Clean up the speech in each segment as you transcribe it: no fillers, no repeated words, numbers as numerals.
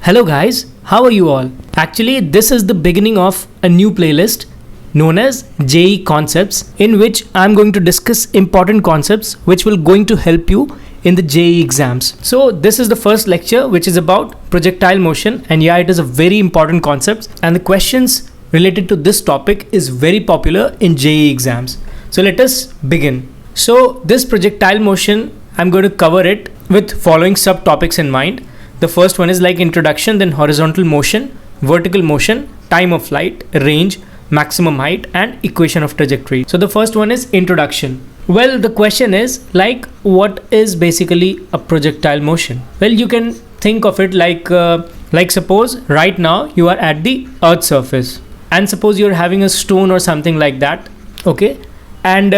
Hello guys, how are you all? Actually, this is the beginning of a new playlist known as JEE Concepts, in which I'm going to discuss important concepts which will going to help you in the JEE exams. So this is the first lecture which is about projectile motion, and yeah, it is a very important concept and the questions related to this topic is very popular in JEE exams. So let us begin. So this projectile motion, I'm going to cover it with following subtopics in mind. The first one is like introduction, then horizontal motion, vertical motion, time of flight, range, maximum height, and equation of trajectory. So the first one is introduction. Well, the question is like, what is basically a projectile motion? Well, you can think of it like suppose right now you are at the earth surface, and suppose you're having a stone or something like that, okay, and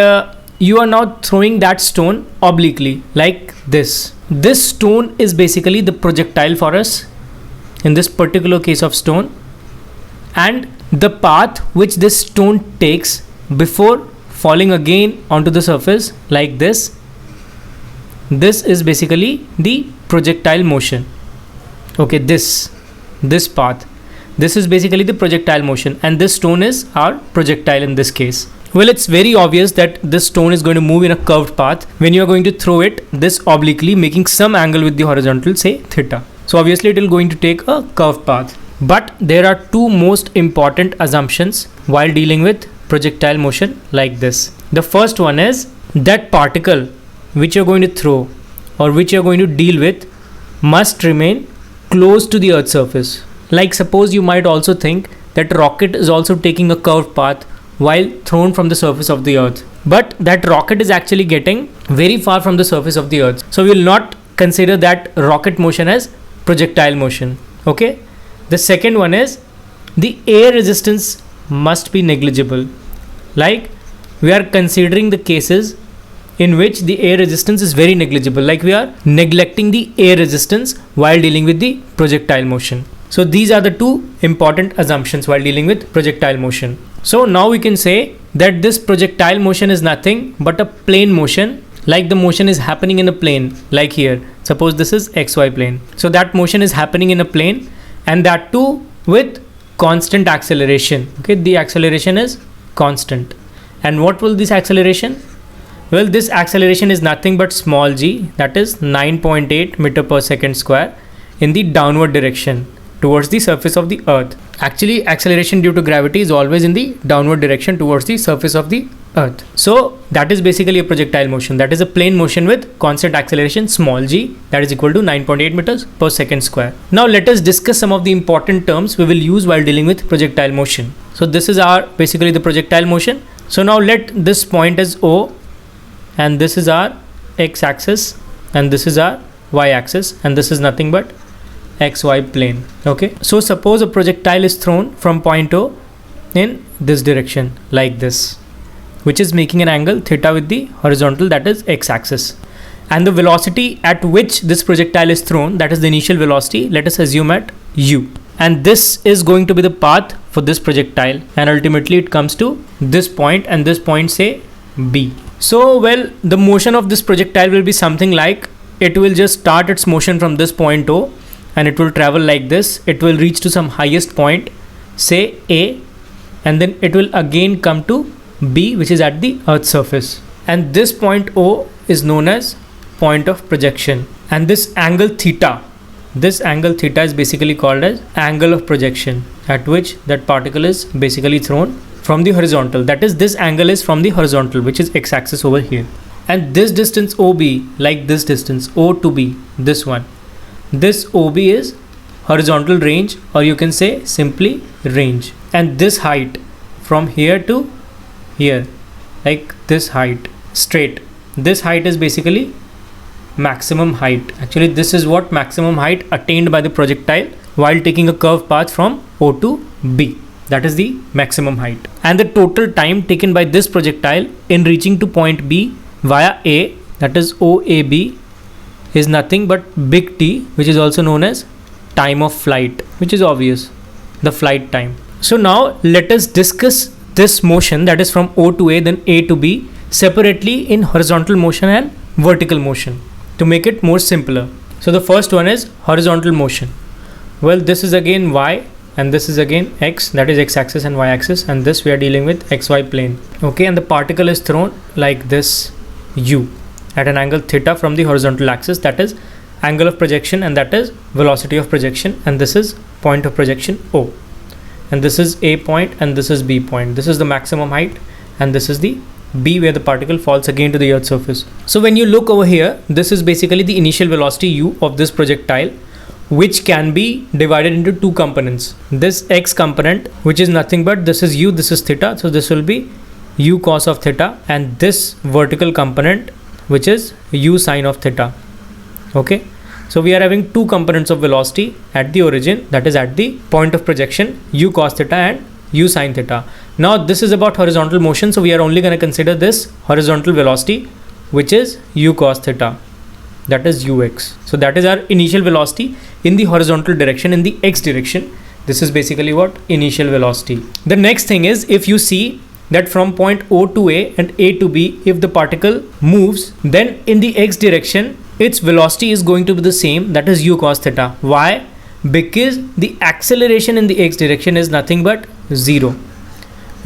you are now throwing that stone obliquely like this. This stone is basically the projectile for us in this particular case of stone, and the path which this stone takes before falling again onto the surface like this is basically the projectile motion. Okay, this path, this is basically the projectile motion, and this stone is our projectile in this case. Well, it's very obvious that this stone is going to move in a curved path when you are going to throw it this obliquely, making some angle with the horizontal, say theta. So obviously it will going to take a curved path. But there are two most important assumptions while dealing with projectile motion like this. The first one is that particle which you're going to throw or which you're going to deal with must remain close to the earth's surface. Like suppose you might also think that rocket is also taking a curved path while thrown from the surface of the earth, but that rocket is actually getting very far from the surface of the earth, so we will not consider that rocket motion as projectile motion. Okay, the second one is the air resistance must be negligible. Like we are considering the cases in which the air resistance is very negligible, like we are neglecting the air resistance while dealing with the projectile motion. So these are the two important assumptions while dealing with projectile motion. So now we can say that this projectile motion is nothing but a plane motion, like the motion is happening in a plane, like here. Suppose this is XY plane. So that motion is happening in a plane, and that too with constant acceleration. Okay, the acceleration is constant. And what will this acceleration? Well, this acceleration is nothing but small g, that is 9.8 meter per second square in the downward direction towards the surface of the earth. Actually, acceleration due to gravity is always in the downward direction towards the surface of the earth. So that is basically a projectile motion. That is a plane motion with constant acceleration small g, that is equal to 9.8 meters per second square. Now let us discuss some of the important terms we will use while dealing with projectile motion. So this is our basically the projectile motion. So now let this point as O, and this is our x-axis, and this is our y-axis, and this is nothing but XY plane. Okay, so suppose a projectile is thrown from point O in this direction like this, which is making an angle theta with the horizontal, that is x-axis, and the velocity at which this projectile is thrown, that is the initial velocity, let us assume at u, and this is going to be the path for this projectile, and ultimately it comes to this point, and this point say B. So well, the motion of this projectile will be something like, it will just start its motion from this point O, and it will travel like this. It will reach to some highest point, say A, and then it will again come to B, which is at the earth's surface, and this point O is known as point of projection. And this angle theta is basically called as angle of projection, at which that particle is basically thrown from the horizontal, that is this angle is from the horizontal, which is x-axis over here. And this distance OB, like this distance O to B, this one, this OB is horizontal range, or you can say simply range. And this height from here to here, like this height straight, this height is basically maximum height. Actually this is what maximum height attained by the projectile while taking a curved path from O to B, that is the maximum height. And the total time taken by this projectile in reaching to point B via A, that is OAB, is nothing but big T, which is also known as time of flight, which is obvious, the flight time. So now let us discuss this motion, that is from O to A then A to B, separately in horizontal motion and vertical motion to make it more simpler. So the first one is horizontal motion. Well, this is again y and this is again x, that is x-axis and y-axis, and this we are dealing with xy plane. Okay, and the particle is thrown like this u at an angle theta from the horizontal axis, that is angle of projection, and that is velocity of projection, and this is point of projection O, and this is A point and this is B point. This is the maximum height and this is the B where the particle falls again to the earth's surface. So when you look over here, this is basically the initial velocity u of this projectile, which can be divided into two components. This x component, which is nothing but this is u, this is theta, so this will be u cos of theta, and this vertical component, which is u sine of theta. Okay, so we are having two components of velocity at the origin, that is at the point of projection, u cos theta and u sine theta. Now this is about horizontal motion, so we are only going to consider this horizontal velocity, which is u cos theta, that is ux. So that is our initial velocity in the horizontal direction, in the x direction. This is basically what initial velocity. The next thing is, if you see that from point O to A and A to B, if the particle moves, then in the x direction its velocity is going to be the same, that is u cos theta. Why? Because the acceleration in the x direction is nothing but 0,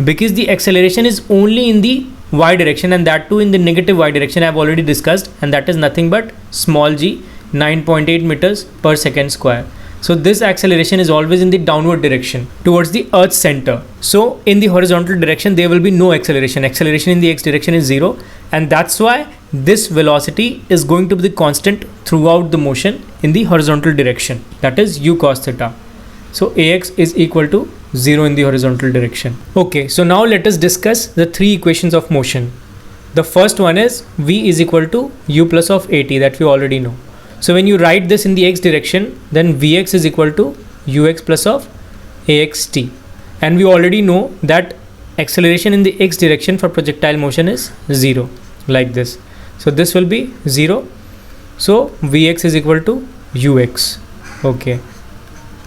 because the acceleration is only in the y direction, and that too in the negative y direction I have already discussed, and that is nothing but small g, 9.8 meters per second square. So this acceleration is always in the downward direction towards the earth's center. So in the horizontal direction there will be no acceleration. Acceleration in the x direction is 0, and that's why this velocity is going to be the constant throughout the motion in the horizontal direction, that is u cos theta. So ax is equal to 0 in the horizontal direction. Okay, so now let us discuss the three equations of motion. The first one is v is equal to u plus of at, that we already know. So when you write this in the x direction, then vx is equal to ux plus of axt, and we already know that acceleration in the x direction for projectile motion is 0, like this. So this will be 0, so vx is equal to ux. Okay,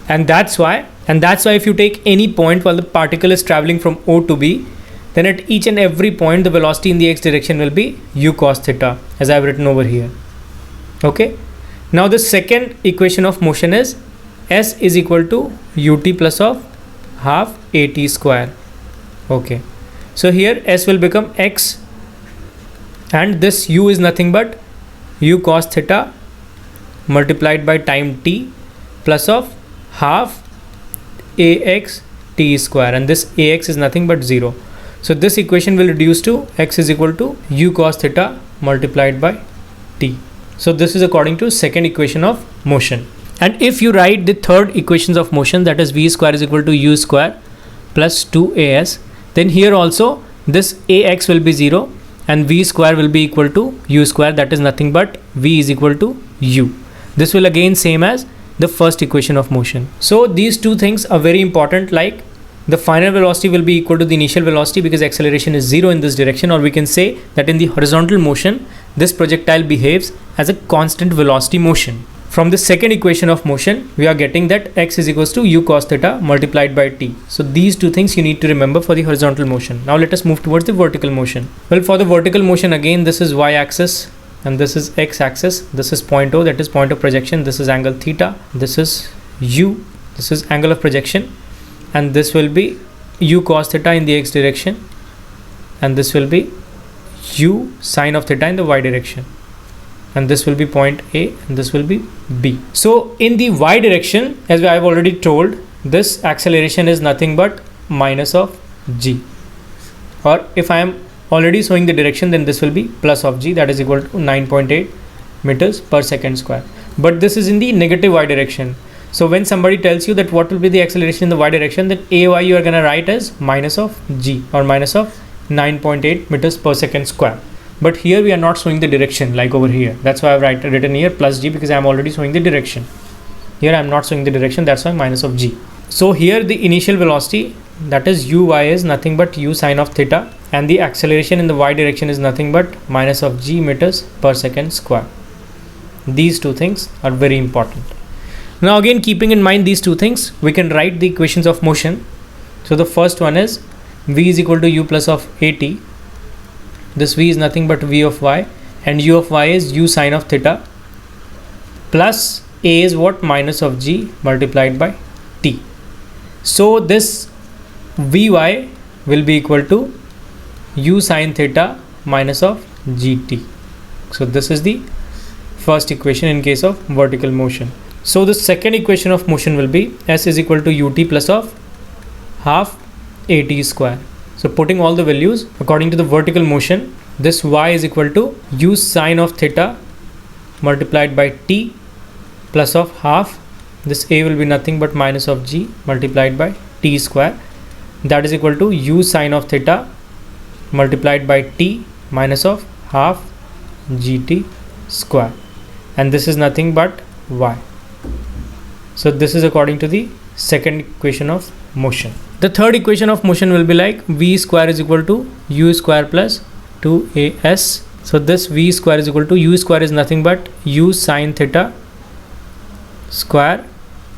and that's why if you take any point while the particle is traveling from O to B, then at each and every point the velocity in the x direction will be u cos theta, as I have written over here. Okay, now the second equation of motion is s is equal to ut plus of half at square. Okay, so here s will become x, and this u is nothing but u cos theta multiplied by time t plus of half ax t square, and this ax is nothing but 0. So this equation will reduce to x is equal to u cos theta multiplied by t. So this is according to second equation of motion. And if you write the third equations of motion, that is v square is equal to u square plus 2as, then here also this ax will be 0 and v square will be equal to u square, that is nothing but v is equal to u. This will again same as the first equation of motion. So these two things are very important, like the final velocity will be equal to the initial velocity because acceleration is 0 in this direction, or we can say that in the horizontal motion this projectile behaves as a constant velocity motion. From the second equation of motion we are getting that x is equals to u cos theta multiplied by t. So these two things you need to remember for the horizontal motion. Now let us move towards the vertical motion. Well, for the vertical motion, again this is y axis and this is x axis, this is point O, that is point of projection, this is angle theta, this is u, this is angle of projection, and this will be u cos theta in the x direction, and this will be u sine of theta in the y direction, and this will be point A and this will be B. So in the y direction, as I have already told, this acceleration is nothing but minus of g, or if I am already showing the direction, then this will be plus of g, that is equal to 9.8 meters per second square. But this is in the negative y direction. So when somebody tells you that what will be the acceleration in the y direction, then ay you are going to write as minus of g, or minus of 9.8 meters per second square. But here we are not showing the direction like over here. That's why I've written here plus g, because I am already showing the direction. Here I am not showing the direction, that's why minus of g. So here the initial velocity, that is uy, is nothing but u sine of theta, and the acceleration in the y direction is nothing but minus of g meters per second square. These two things are very important. Now again, keeping in mind these two things, we can write the equations of motion. So the first one is v is equal to u plus of at. This v is nothing but v of y, and u of y is u sine of theta plus A is what? Minus of G multiplied by T. So this Vy will be equal to u sine theta minus of gt. So this is the first equation in case of vertical motion. So the second equation of motion will be s is equal to ut plus of half at square. So putting all the values according to the vertical motion, this y is equal to u sine of theta multiplied by t plus of half, this a will be nothing but minus of g multiplied by t square, that is equal to u sine of theta multiplied by t minus of half gt square, and this is nothing but y. So this is according to the second equation of motion. The third equation of motion will be like v square is equal to u square plus 2as. So this v square is equal to u square is nothing but u sine theta square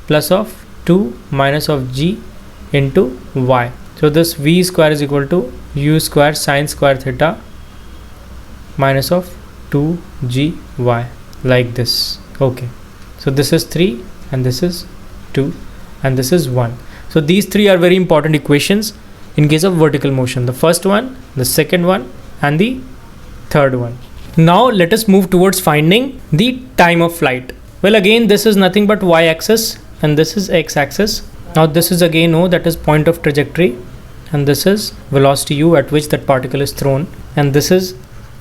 plus of 2 minus of g into y. So this v square is equal to u square sine square theta minus of 2gy like this. Okay, so this is 3 and this is 2 and this is 1. So these three are very important equations in case of vertical motion. The first one, the second one and the third one. Now let us move towards finding the time of flight. Well, again this is nothing but y-axis and this is x-axis. Now this is again O, that is point of trajectory, and this is velocity u at which that particle is thrown, and this is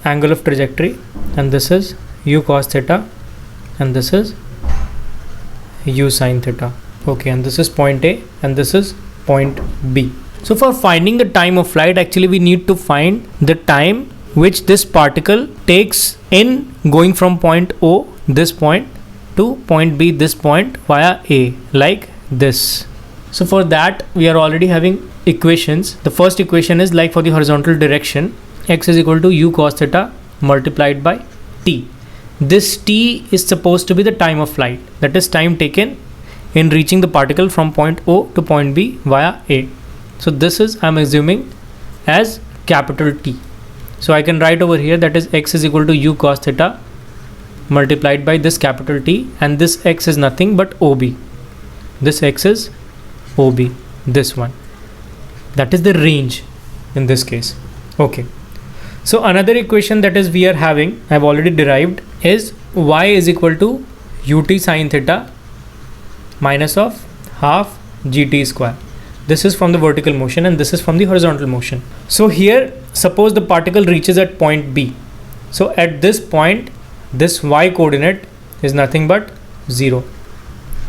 angle of trajectory, and this is u cos theta, and this is u sin theta. Okay, and this is point A and this is point B. So for finding the time of flight, actually we need to find the time which this particle takes in going from point O, this point, to point B, this point, via A, like this. So for that we are already having equations. The first equation is like for the horizontal direction, x is equal to u cos theta multiplied by t. This t is supposed to be the time of flight, that is time taken in reaching the particle from point O to point B via A. So this is, I am assuming, as capital T. So I can write over here that is x is equal to u cos theta multiplied by this capital T, and this x is nothing but OB. This x is OB, this one. That is the range in this case. Okay. So another equation that is we are having, I have already derived, is y is equal to ut sin theta minus of half gt square. This is from the vertical motion and this is from the horizontal motion. So here, suppose the particle reaches at point B. So at this point, this y coordinate is nothing but 0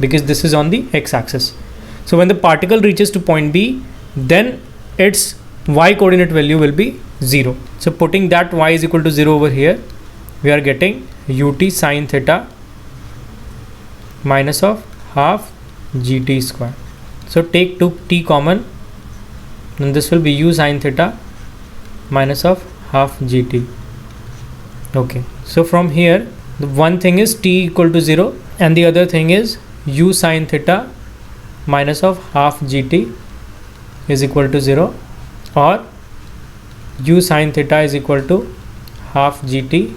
because this is on the x-axis. So when the particle reaches to point B, then its y coordinate value will be 0. So putting that y is equal to 0 over here, we are getting ut sin theta minus of half gt square. So take 2t common, and this will be u sin theta minus of half gt. Okay, so from here the one thing is t equal to 0 and the other thing is u sin theta minus of half gt is equal to 0, or u sin theta is equal to half gt,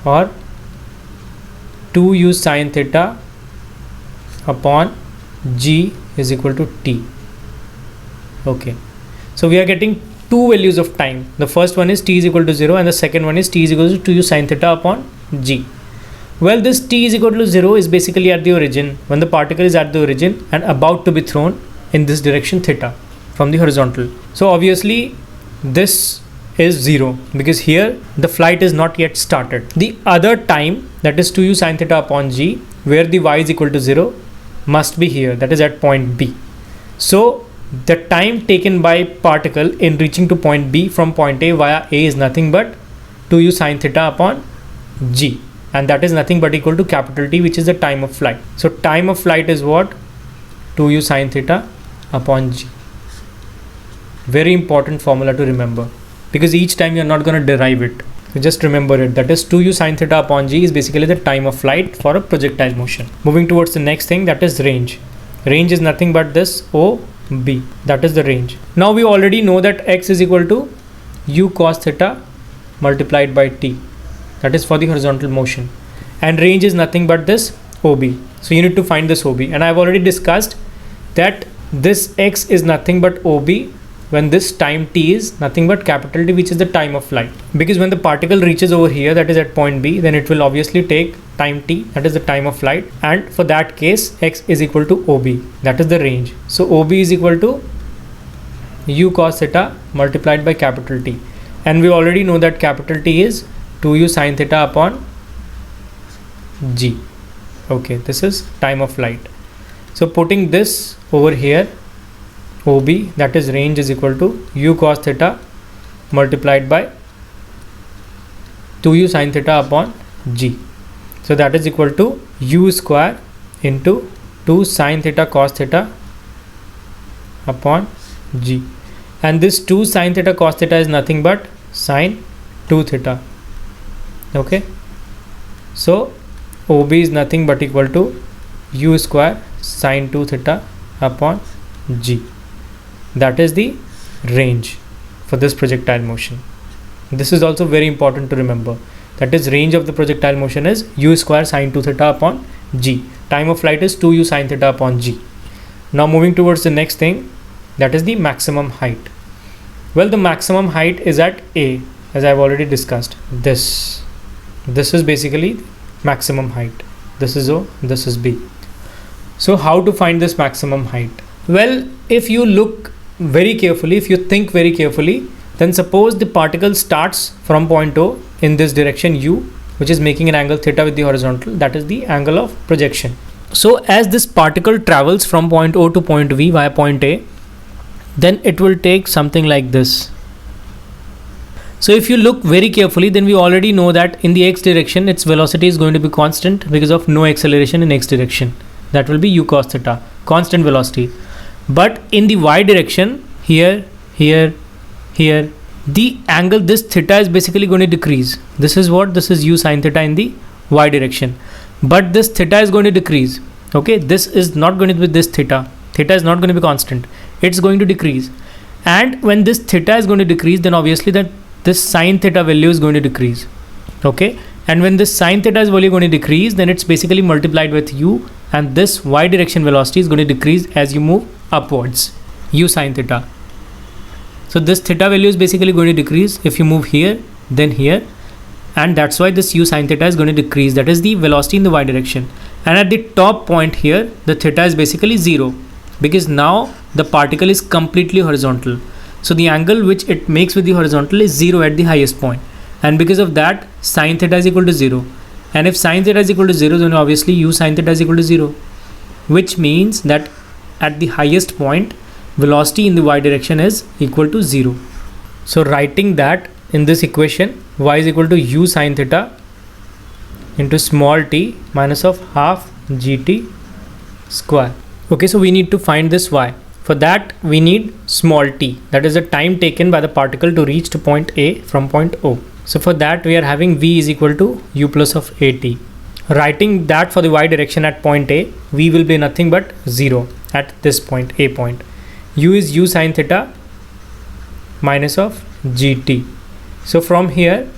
or 2u sin theta upon g is equal to t. Okay, so we are getting two values of time. The first one is t is equal to 0 and the second one is t is equal to 2u sin theta upon g. Well, this t is equal to 0 is basically at the origin, when the particle is at the origin and about to be thrown in this direction theta from the horizontal. So obviously this is 0 because here the flight is not yet started. The other time, that is 2u sin theta upon g, where the y is equal to 0, must be here, that is at point B. So the time taken by particle in reaching to point B from point A via A is nothing but 2u sin theta upon g, and that is nothing but equal to capital T, which is the time of flight. So time of flight is what? 2u sin theta upon g. Very important formula to remember, because each time you are not going to derive it. So just remember it, that is 2u sin theta upon g is basically the time of flight for a projectile motion. Moving towards the next thing, that is range. Range is nothing but this OB, that is the range. Now we already know that x is equal to u cos theta multiplied by t, that is for the horizontal motion, and range is nothing but this OB. So you need to find this OB, and I've already discussed that this x is nothing but OB when this time t is nothing but capital T, which is the time of flight. Because when the particle reaches over here, that is at point B, then it will obviously take time t, that is the time of flight, and for that case x is equal to OB, that is the range. So OB is equal to u cos theta multiplied by capital T, and we already know that capital T is 2u sin theta upon g. Okay, this is time of flight. So putting this over here, OB, that is range, is equal to u cos theta multiplied by 2u sin theta upon g. So that is equal to u square into 2 sin theta cos theta upon g, and this 2 sin theta cos theta is nothing but sin 2 theta. Okay, so OB is nothing but equal to u square sin 2 theta upon g. That is the range for this projectile motion. This is also very important to remember, that is range of the projectile motion is u square sin 2 theta upon g. Time of flight is 2u sin theta upon g. Now moving towards the next thing, that is the maximum height. Well, the maximum height is at A, as I have already discussed. This is basically maximum height. This is O, this is B. So how to find this maximum height? Well, if you look very carefully, if you think very carefully, then suppose the particle starts from point O in this direction u, which is making an angle theta with the horizontal, that is the angle of projection. So as this particle travels from point O to point V via point A, then it will take something like this. So if you look very carefully, then we already know that in the x direction its velocity is going to be constant because of no acceleration in x direction. That will be u cos theta, constant velocity. But in the y direction, here, the angle, this theta is basically going to decrease. This is what? This is u sin theta in the y direction. But this theta is going to decrease. Okay, this is not going to be this theta. Theta is not going to be constant. It's going to decrease. And when this theta is going to decrease, then obviously that this sin theta value is going to decrease. Okay, and when this sin theta is value going to decrease, then it's basically multiplied with u, and this y direction velocity is going to decrease as you move upwards, u sin theta. So this theta value is basically going to decrease if you move here, then here, and that's why this u sin theta is going to decrease. That is the velocity in the y direction. And at the top point here, the theta is basically 0, because now the particle is completely horizontal. So the angle which it makes with the horizontal is 0 at the highest point, and because of that sin theta is equal to 0. And if sin theta is equal to 0, then obviously u sin theta is equal to 0, which means that at the highest point velocity in the y direction is equal to 0. So writing that in this equation, y is equal to u sin theta into small t minus of half gt square. Okay, so we need to find this y. For that we need small t, that is the time taken by the particle to reach to point A from point O. So for that we are having v is equal to u plus of at. Writing that for the y direction at point A, v will be nothing but 0 at this point, A point. U is u sin theta minus of gt. So from here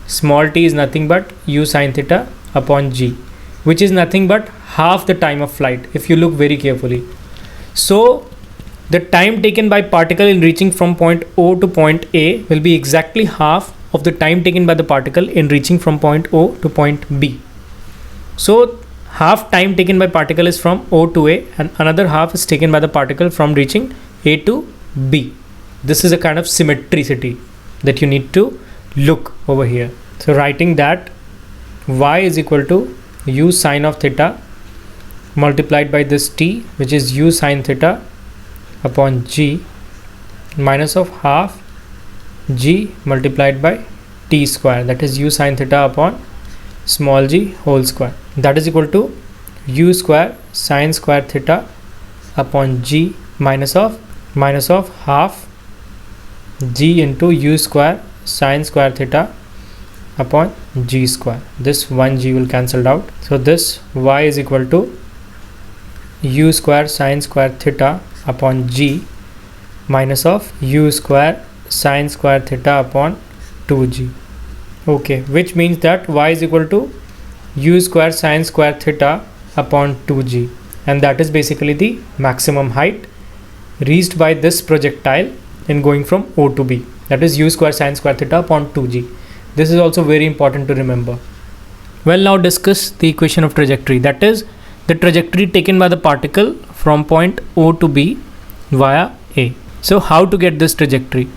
small t is nothing but u sin theta upon g, which is nothing but half the time of flight if you look very carefully. So the time taken by particle in reaching from point O to point A will be exactly half of the time taken by the particle in reaching from point O to point B. So half time taken by particle is from O to A, and another half is taken by the particle from reaching A to B. This is a kind of symmetricity that you need to look over here. So writing that y is equal to u sin of theta multiplied by this t, which is u sin theta upon g minus of half g multiplied by t square, that is u sin theta upon small g whole square, that is equal to u square sin square theta upon g minus of half g into u square sin square theta upon g square. This 1g will cancel out. So this y is equal to u square sin square theta upon g minus of u square sin square theta upon 2g. Okay, which means that y is equal to u square sin square theta upon 2g, and that is basically the maximum height reached by this projectile in going from O to B, that is u square sine square theta upon 2g. This is also very important to remember. Well, now discuss the equation of trajectory, that is the trajectory taken by the particle from point O to B via A. So how to get this trajectory?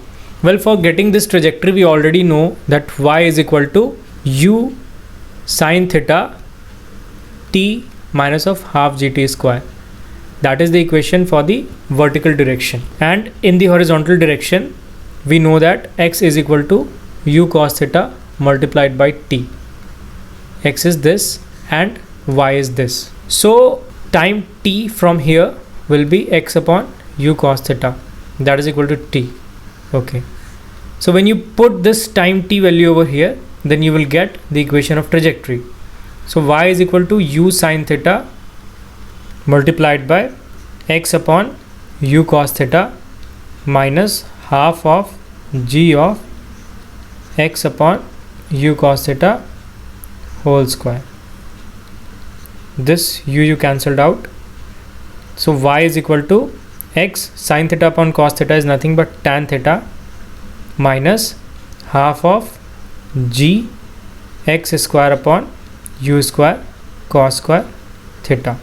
Well, for getting this trajectory, we already know that y is equal to u sine theta t minus of half gt square. That is the equation for the vertical direction. And in the horizontal direction, we know that x is equal to u cos theta multiplied by t. X is this and y is this. So time t from here will be x upon u cos theta, that is equal to t. Okay. So when you put this time t value over here, then you will get the equation of trajectory. So y is equal to u sine theta multiplied by x upon u cos theta minus half of g of x upon u cos theta whole square. This u cancelled out. So y is equal to x sine theta upon cos theta is nothing but tan theta minus half of g x square upon u square cos square theta.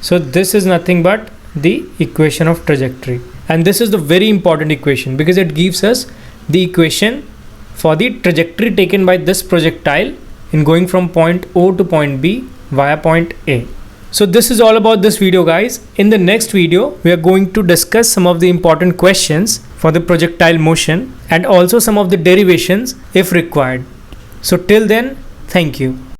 So this is nothing but the equation of trajectory, and this is the very important equation because it gives us the equation for the trajectory taken by this projectile in going from point O to point B via point A. So this is all about this video, guys. In the next video, we are going to discuss some of the important questions for the projectile motion and also some of the derivations if required. So till then, thank you.